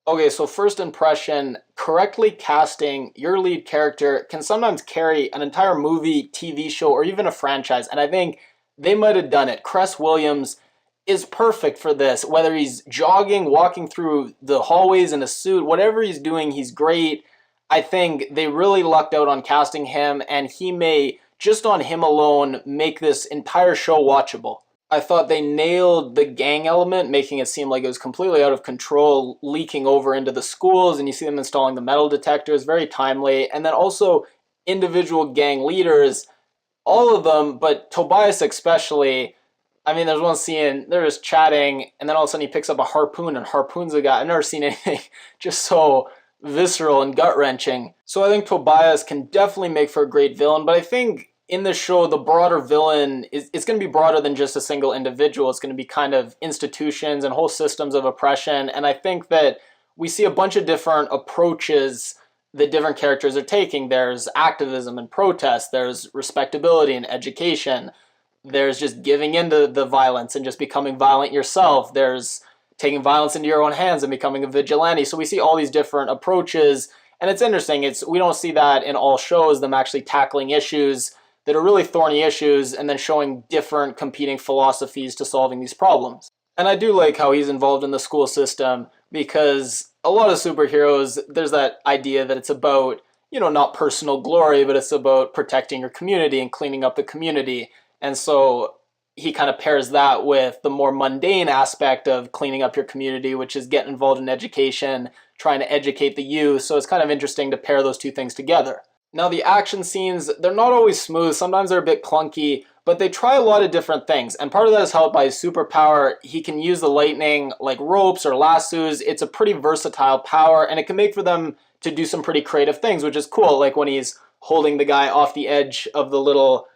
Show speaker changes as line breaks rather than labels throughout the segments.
Okay, so first impression, correctly casting your lead character can sometimes carry an entire movie, TV show, or even a franchise. And I think they might have done it. Cress Williams is perfect for this. Whether he's jogging, walking through the hallways in a suit, whatever he's doing, he's great. I think they really lucked out on casting him, and he may, just on him alone, make this entire show watchable. I thought they nailed the gang element, making it seem like it was completely out of control, leaking over into the schools, and you see them installing the metal detectors, very timely. And then also individual gang leaders, all of them, but Tobias especially. I mean, there's one scene, they're just chatting, and then all of a sudden he picks up a harpoon and harpoons a guy. I've never seen anything just so visceral and gut-wrenching. So I think Tobias can definitely make for a great villain, but I think in the show, the broader villain is it's going to be broader than just a single individual. It's going to be kind of institutions and whole systems of oppression. And I think that we see a bunch of different approaches that different characters are taking. There's activism and protest. There's respectability and education. There's just giving into the violence and just becoming violent yourself. There's taking violence into your own hands and becoming a vigilante. So we see all these different approaches. And it's interesting. We don't see that in all shows, them actually tackling issues that are really thorny issues and then showing different competing philosophies to solving these problems. And I do like how he's involved in the school system because a lot of superheroes, there's that idea that it's about, not personal glory, but it's about protecting your community and cleaning up the community. And so he kind of pairs that with the more mundane aspect of cleaning up your community, which is getting involved in education, trying to educate the youth. So it's kind of interesting to pair those two things together. Now, the action scenes, they're not always smooth. Sometimes they're a bit clunky, but they try a lot of different things. And part of that is helped by his superpower. He can use the lightning like ropes or lassos. It's a pretty versatile power, and it can make for them to do some pretty creative things, which is cool. Like when he's holding the guy off the edge of the little,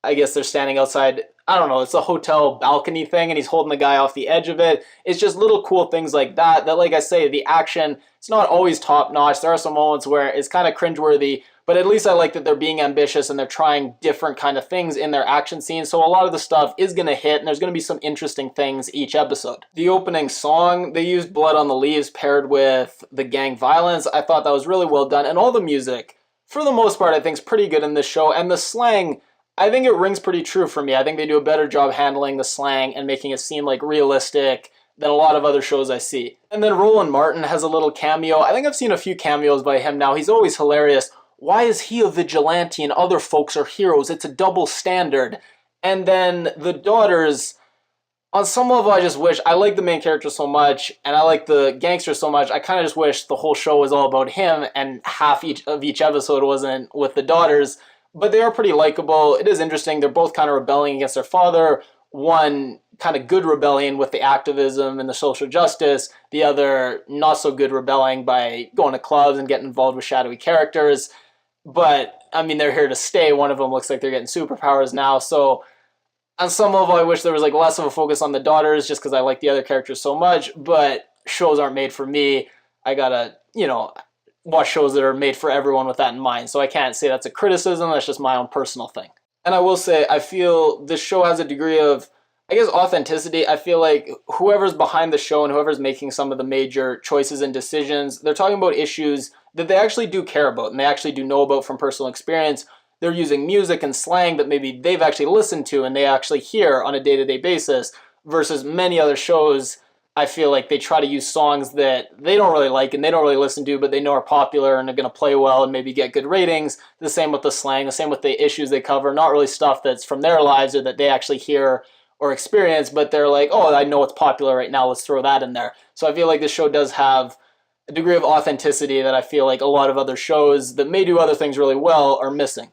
I guess they're standing outside, I don't know, it's a hotel balcony thing, and he's holding the guy off the edge of it. It's just little cool things like that, like I say, the action, it's not always top-notch. There are some moments where it's kind of cringeworthy, but at least I like that they're being ambitious and they're trying different kind of things in their action scenes. So a lot of the stuff is going to hit, and there's going to be some interesting things each episode. The opening song, they used Blood on the Leaves paired with the gang violence. I thought that was really well done. And all the music, for the most part, I think is pretty good in this show. And the slang, I think it rings pretty true for me. I think they do a better job handling the slang and making it seem like realistic than a lot of other shows I see. And then Roland Martin has a little cameo. I think I've seen a few cameos by him now. He's always hilarious. Why is he a vigilante and other folks are heroes? It's a double standard. And then the daughters, on some level, I just wish, I like the main character so much, and I like the gangster so much, I kind of just wish the whole show was all about him, and half of each episode wasn't with the daughters. But they are pretty likable. It is interesting. They're both kind of rebelling against their father. One kind of good rebellion with the activism and the social justice. The other not so good rebelling by going to clubs and getting involved with shadowy characters. But, I mean, they're here to stay. One of them looks like they're getting superpowers now. So, on some level, I wish there was like less of a focus on the daughters just because I like the other characters so much. But shows aren't made for me. I gotta, watch shows that are made for everyone with that in mind. So I can't say that's a criticism. That's just my own personal thing. And I will say, I feel this show has a degree of, I guess, authenticity. I feel like whoever's behind the show and whoever's making some of the major choices and decisions, they're talking about issues that they actually do care about and they actually do know about from personal experience. They're using music and slang that maybe they've actually listened to and they actually hear on a day-to-day basis versus many other shows. I feel like they try to use songs that they don't really like and they don't really listen to, but they know are popular and are going to play well and maybe get good ratings. The same with the slang, the same with the issues they cover. Not really stuff that's from their lives or that they actually hear or experience, but they're like, oh, I know what's popular right now, let's throw that in there. So I feel like this show does have a degree of authenticity that I feel like a lot of other shows that may do other things really well are missing.